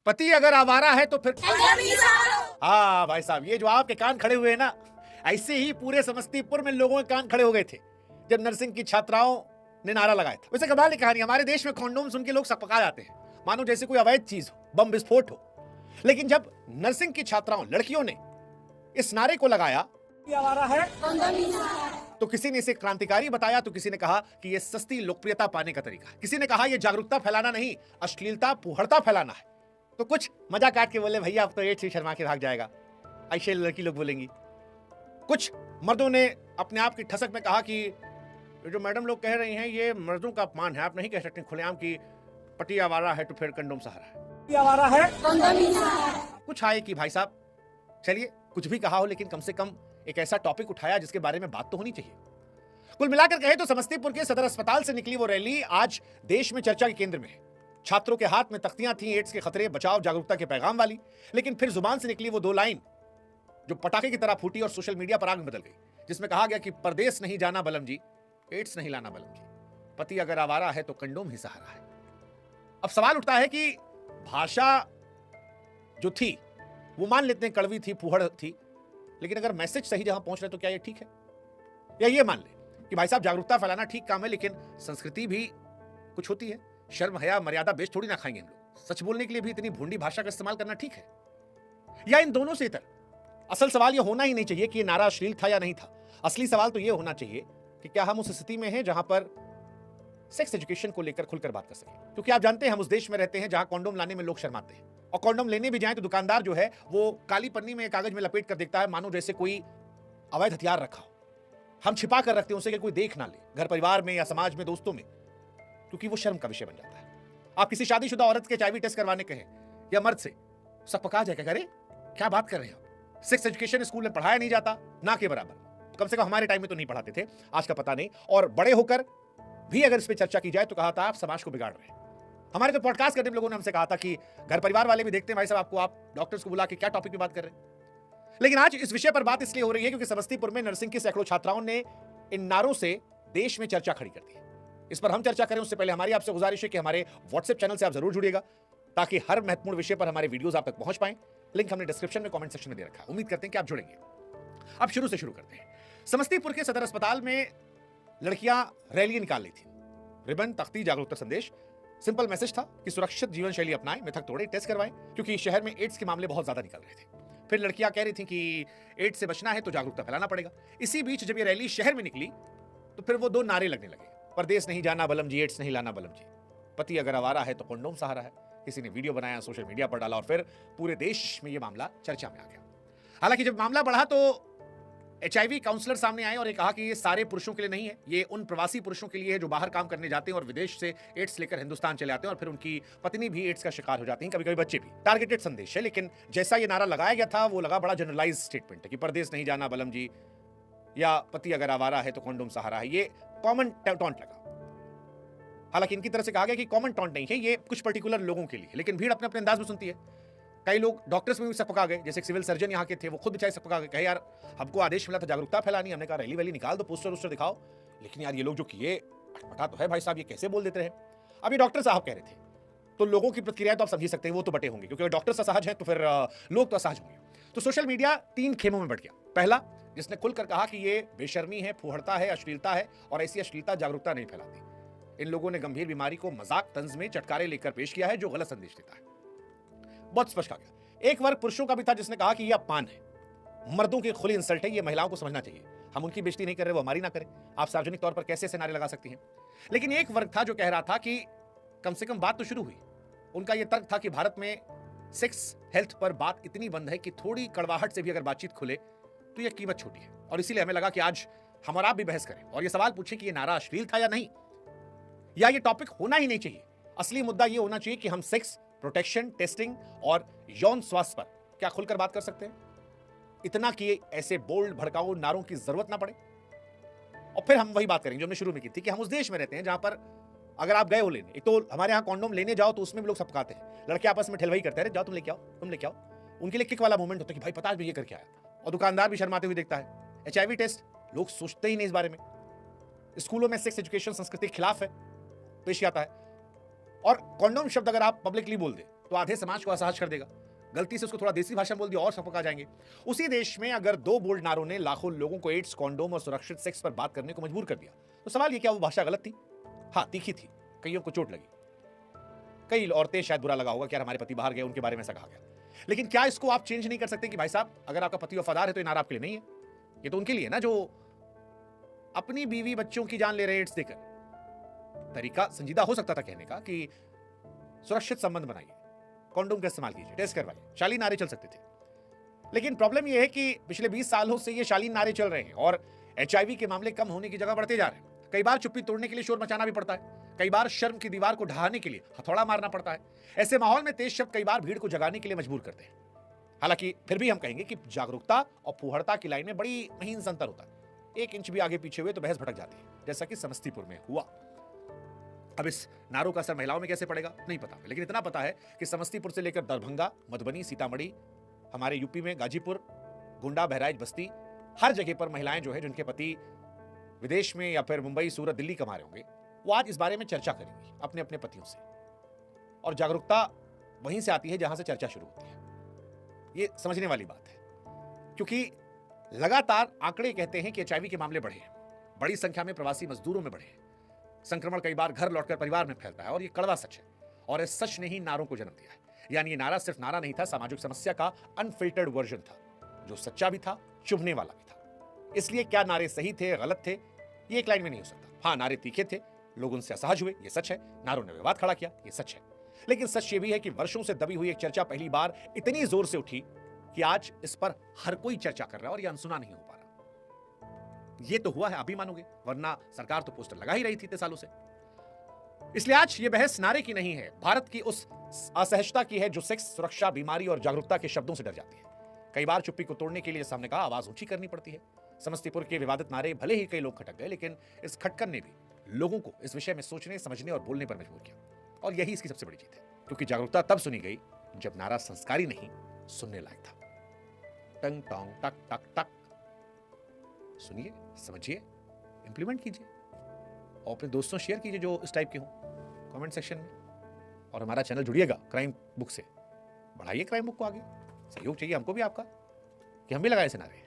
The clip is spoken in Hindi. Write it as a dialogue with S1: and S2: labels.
S1: पति अगर आवारा है तो फिर हाँ भाई साहब, ये जो आपके कान खड़े हुए हैं ना, ऐसे ही पूरे समस्तीपुर में लोगों के कान खड़े हो गए थे जब नर्सिंग की छात्राओं ने नारा लगाया था। वैसे कमाल की कहानी, हमारे देश में कॉन्डोम सुन के लोग सकपका जाते हैं, मानो जैसे कोई अवैध चीज हो, बम विस्फोट हो। लेकिन जब नर्सिंग की छात्राओं, लड़कियों ने इस नारे को लगाया तो किसी ने इसे क्रांतिकारी बताया, तो किसी ने कहा कि यह सस्ती लोकप्रियता पाने का तरीका है, किसी ने कहा यह जागरूकता फैलाना नहीं, अश्लीलता फूहड़ता फैलाना है। तो कुछ मजा काट के बोले भैया अब तो एड्स ही शर्मा के भाग जाएगा, ऐसे लड़की लोग बोलेंगी। कुछ मर्दों ने अपने आप की ठसक में कहा कि जो मैडम लोग कह रही हैं ये मर्दों का अपमान है, आप नहीं कह सकते खुलेआम की पति आवारा है तो फिर कंडोम सहारा है, आवारा है कुछ आए कि भाई साहब चलिए कुछ भी कहा हो, लेकिन कम से कम एक ऐसा टॉपिक उठाया जिसके बारे में बात तो होनी चाहिए। कुल मिलाकर कहे तो समस्तीपुर के सदर अस्पताल से निकली वो रैली आज देश में चर्चा के केंद्र में है। छात्रों के हाथ में तख्तियां थी एड्स के खतरे बचाव जागरूकता के पैगाम वाली, लेकिन फिर जुबान से निकली वो दो लाइन जो पटाखे की तरह फूटी और सोशल मीडिया पर आग में बदल गई, जिसमें कहा गया कि परदेश नहीं जाना बलम जी, एड्स नहीं लाना बलम जी, पति अगर आवारा है तो कंडोम ही सहारा है। अब सवाल उठता है कि भाषा जो थी वो मान लेते हैं कड़वी थी, फूहड़ थी, लेकिन अगर मैसेज सही जहां पहुंच रहे तो क्या ये ठीक है? या ये मान ले कि भाई साहब जागरूकता फैलाना ठीक काम है, लेकिन संस्कृति भी कुछ होती है, शर्म हया मर्यादा बेच थोड़ी ना खाएंगे हम लोग। सच बोलने के लिए भी इतनी भूंडी भाषा का इस्तेमाल करना ठीक है? या इन दोनों से इतर असल सवाल यह होना ही नहीं चाहिए कि ये नारा अश्लील था या नहीं था। असली सवाल तो यह होना चाहिए कि क्या हम उस स्थिति में हैं जहां पर सेक्स एजुकेशन को लेकर खुलकर बात कर सकें। क्योंकि आप जानते हैं हम उस देश में रहते हैं जहां कॉन्डोम लाने में लोग शर्माते हैं, और कॉन्डोम लेने भी जाएं तो दुकानदार जो है वो काली पन्नी में कागज में लपेट कर देखता है, मानो जैसे कोई अवैध हथियार रखा हो। हम छिपा कर रखते हैं उसे कि कोई देख ना ले, घर परिवार में या समाज में, दोस्तों में, क्योंकि वो शर्म का विषय बन जाता है। आप किसी शादीशुदा औरत के HIV टेस्ट करवाने कहें या मर्द से, सब पका जाएगा, अरे क्या बात कर रहे हैं आप, सेक्स एजुकेशन स्कूल में पढ़ाया नहीं जाता, ना के बराबर। कम से कम हमारे टाइम में तो नहीं पढ़ाते थे, आज का पता नहीं। और बड़े होकर भी अगर इस पर चर्चा की जाए तो कहा था आप समाज को बिगाड़ रहे हैं। हमारे तो पॉडकास्ट करने लोगों ने हमसे कहा था कि घर परिवार वाले भी देखते हैं भाई साहब आपको, आप डॉक्टर्स को बुला के क्या टॉपिक पे बात कर रहे हैं। लेकिन आज इस विषय पर बात इसलिए हो रही है क्योंकि समस्तीपुर में नर्सिंग की सैकड़ों छात्राओं ने इन नारों से देश में चर्चा खड़ी कर दी है। इस पर हम चर्चा करें उससे पहले हमारी आपसे गुजारिश है कि हमारे व्हाट्सएप चैनल से आप जरूर जुड़िएगा, ताकि हर महत्वपूर्ण विषय पर हमारे वीडियोस आप तक पहुंच पाएं। लिंक हमने डिस्क्रिप्शन में कमेंट सेक्शन में दे रखा है, उम्मीद करते हैं कि आप जुड़ेंगे। अब शुरू से शुरू करते हैं। समस्तीपुर के सदर अस्पताल में लड़कियां रैली निकाल ली थी, रिबन, तख्ती, जागरूकता संदेश। सिंपल मैसेज था कि सुरक्षित जीवन शैली अपनाएं, मिथक तोड़ें, टेस्ट करवाएं, क्योंकि शहर में एड्स के मामले बहुत ज्यादा निकल रहे थे। फिर लड़कियां कह रही थी कि एड्स से बचना है तो जागरूकता फैलाना पड़ेगा। इसी बीच जब ये रैली शहर में निकली तो फिर वो दो नारे लगने लगे, परदेश नहीं जाना बलम जी, एड्स नहीं लाना बलम जी, पति अगर आवारा है तो कंडोम सहारा है। किसी ने वीडियो बनाया, सोशल मीडिया पर डाला और फिर पूरे देश में ये मामला चर्चा में आ गया। हालांकि जब मामला बढ़ा तो HIV काउंसलर सामने आए और ये कहा कि ये सारे पुरुषों के लिए नहीं है, ये उन प्रवासी पुरुषों के लिए है जो बाहर काम करने जाते हैं और विदेश से एड्स लेकर हिंदुस्तान चले आते हैं और फिर उनकी पत्नी भी एड्स का शिकार हो जाती हैं, कभी कभी बच्चे भी। टारगेटेड संदेश है, लेकिन जैसा ये नारा लगाया गया था वो लगा बड़ा जनरलाइज स्टेटमेंट है कि परदेश नहीं जाना बलम जी या पति अगर आवारा है तो कंडोम सहारा है। ये कॉमन टॉन्ट लगा। हालांकि इनकी तरफ से कहा गया कि कॉमन टॉन्ट नहीं है, ये कुछ पर्टिकुलर लोगों के लिए, लेकिन भीड़ अपने अपने अंदाज में सुनती है। कई लोग डॉक्टर्स में भी सकपका गए, जैसे सिविल सर्जन यहाँ के थे, वो खुद बेचारे सकपका गए, कहे यार हमको आदेश मिला था जागरूकता फैलानी, हमने कहा रैली वैली निकाल दो, पोस्टर वोस्टर दिखाओ, लेकिन यार ये लोग जो किए अटपटा तो है भाई साहब, ये कैसे बोल देते हैं। अब ये डॉक्टर साहब कह रहे थे तो लोगों की प्रतिक्रिया तो आप समझ सकते हैं, वो तो बटे होंगे, क्योंकि अगर डॉक्टर असहज है तो फिर लोग तो असहज होंगे। तो सोशल मीडिया 3 खेमों में बट गया। पहला, जिसने खुलकर कहा कि ये बेशर्मी है, फूहड़ता है, अश्लीलता है और ऐसी अश्लीलता जागरूकता नहीं फैलाती। इन लोगों ने गंभीर बीमारी को मजाक तंज में चटकारे लेकर पेश किया है जो गलत संदेश देता है। बहुत स्पष्ट कहा गया। एक वर्ग पुरुषों का भी था जिसने कहा कि यह अपमान है, मर्दों की खुली इंसल्ट है, ये महिलाओं को समझना चाहिए, हम उनकी बेइज्जती नहीं कर रहे, वो हमारी ना करें, आप सार्वजनिक तौर पर कैसे ऐसे नारे लगा सकती हैं। लेकिन एक वर्ग था जो कह रहा था कि कम से कम बात तो शुरू हुई। उनका यह तर्क था कि भारत में सेक्स हेल्थ पर बात इतनी बंद है कि थोड़ी कड़वाहट से भी अगर बातचीत खुले तो यह कीमत छोटी है, और इसीलिए हमें लगा कि आज हम और आप भी बहस करें और यह सवाल पूछें कि यह नारा अश्लील था या नहीं, या ये टॉपिक होना ही नहीं चाहिए। असली मुद्दा यह होना चाहिए कि हम सेक्स, प्रोटेक्शन, टेस्टिंग और यौन स्वास्थ्य पर क्या खुलकर बात कर सकते हैं, इतना कि ऐसे बोल्ड भड़काऊ नारों की जरूरत ना पड़े। और फिर हम वही बात करेंगे जो हमने शुरू में की थी कि हम उस देश में रहते हैं जहां पर अगर आप गए हो लेने, एक तो हमारे यहाँ कॉन्डोम लेने जाओ तो उसमें भी लोग सबकाते हैं, लड़के आपस में ठेलवाई करते हैं, जाओ तुम लेके आओ, तुम लेके आओ। उनके लिए किक वाला मूवमेंट होता है कि भाई पता है ये करके आया, और दुकानदार भी शर्माते हुए देखता है। HIV टेस्ट लोग सोचते ही नहीं इस बारे में। स्कूलों में सेक्स एजुकेशन संस्कृति के खिलाफ है, पेश आता है। और कॉन्डोम शब्द अगर आप पब्लिकली बोल दे तो आधे समाज को असहज कर देगा। गलती से उसको थोड़ा देसी भाषा में बोल दिया और सब पका जाएंगे। उसी देश में अगर 2 बोल्ड नारों ने लाखों लोगों को एड्स, कॉन्डोम और सुरक्षित सेक्स पर बात करने को मजबूर कर दिया, तो सवाल ये क्या वो भाषा गलत थी? हाँ, तीखी थी, कईयों को चोट लगी, कई औरतें शायद बुरा लगा होगा कि यार हमारे पति बाहर गए, उनके बारे में ऐसा कहा गया। लेकिन क्या इसको आप चेंज नहीं कर सकते कि भाई साहब अगर आपका पति वफादार है तो ये नारा आपके लिए नहीं है, ये तो उनके लिए ना जो अपनी बीवी बच्चों की जान ले रहे एड्स देकर। तरीका संजीदा हो सकता था कहने का कि सुरक्षित संबंध बनाइए, कॉन्डोम का इस्तेमाल कीजिए, टेस्ट करवाइए, शालीन नारे चल सकते थे। लेकिन प्रॉब्लम यह है कि पिछले 20 सालों से ये शालीन नारे चल रहे हैं और एचआईवी के मामले कम होने की जगह बढ़ते जा रहे हैं। कई बार चुप्पी तोड़ने के लिए शोर मचाना भी पड़ता है, कई बार शर्म की दीवार को ढहाने के लिए हथौड़ा मारना पड़ता है। ऐसे माहौल में तेज शब्द कई बार भीड़ को जगाने के लिए मजबूर करते हैं। हालांकि फिर भी हम कहेंगे कि जागरूकता और फूहड़ता की लाइन में बड़ी महीन अंतर होता है। 1 इंच भी आगे पीछे हुए तो बहस भटक जाती है, जैसा कि समस्तीपुर में हुआ। अब इस नारों का असर महिलाओं में कैसे पड़ेगा नहीं पता, लेकिन इतना पता है कि समस्तीपुर से लेकर दरभंगा, मधुबनी, सीतामढ़ी, हमारे यूपी में गाजीपुर, गोंडा, बहराइच, बस्ती, हर जगह पर महिलाएं जो है जिनके पति विदेश में या फिर मुंबई, सूरत, दिल्ली कमा रहे होंगे, वो आज इस बारे में चर्चा करेंगी अपने अपने पतियों से। और जागरूकता वहीं से आती है जहां से चर्चा शुरू होती है। ये समझने वाली बात है, क्योंकि लगातार आंकड़े कहते हैं कि एचआईवी के मामले बढ़े हैं, बड़ी संख्या में प्रवासी मजदूरों में बढ़े हैं, संक्रमण कई बार घर लौटकर परिवार में फैलता है और ये कड़वा सच है। और इस सच ने ही नारों को जन्म दिया है। यानी ये नारा सिर्फ नारा नहीं था, सामाजिक समस्या का अनफिल्टर्ड वर्जन था, जो सच्चा भी था, चुभने वाला भी था। इसलिए क्या नारे सही थे, गलत थे, ये एक लाइन में नहीं हो सकता। हाँ, नारे तीखे थे, लोग उनसे असहज हुए, ये सच है। नारों ने विवाद खड़ा किया, ये सच है। लेकिन सच ये भी है कि वर्षों से दबी हुई एक चर्चा पहली बार इतनी जोर से उठी कि आज इस पर हर कोई चर्चा कर रहा है और ये अनसुना नहीं हो पा रहा। ये तो हुआ है, आप भी मानोगे, वरना सरकार तो पोस्टर लगा ही रही थी इतने सालों से। इसलिए आज ये बहस नारे की नहीं है, भारत की उस असहजता की है जो सेक्स, सुरक्षा, बीमारी और जागरूकता के शब्दों से डर जाती है। कई बार चुप्पी को तोड़ने के लिए सामने कहा आवाज ऊंची करनी पड़ती है। समस्तीपुर के विवादित नारे भले ही कई लोग खटक गए, लेकिन इस खटकन ने भी लोगों को इस विषय में सोचने, समझने और बोलने पर मजबूर किया। और यही इसकी सबसे बड़ी जीत है, क्योंकि जागरूकता तब सुनी गई जब नारा संस्कारी नहीं, सुनने लायक था। टंग टोंग टक टक टक, सुनिए, समझिए, इंप्लीमेंट कीजिए और अपने दोस्तों शेयर कीजिए जो इस टाइप के हो कमेंट सेक्शन में। और हमारा चैनल जुड़िएगा क्राइम बुक से, बढ़ाइए क्राइम बुक को आगे। सहयोग चाहिए हमको भी आपका कि हम भी लगाए इसे नारे।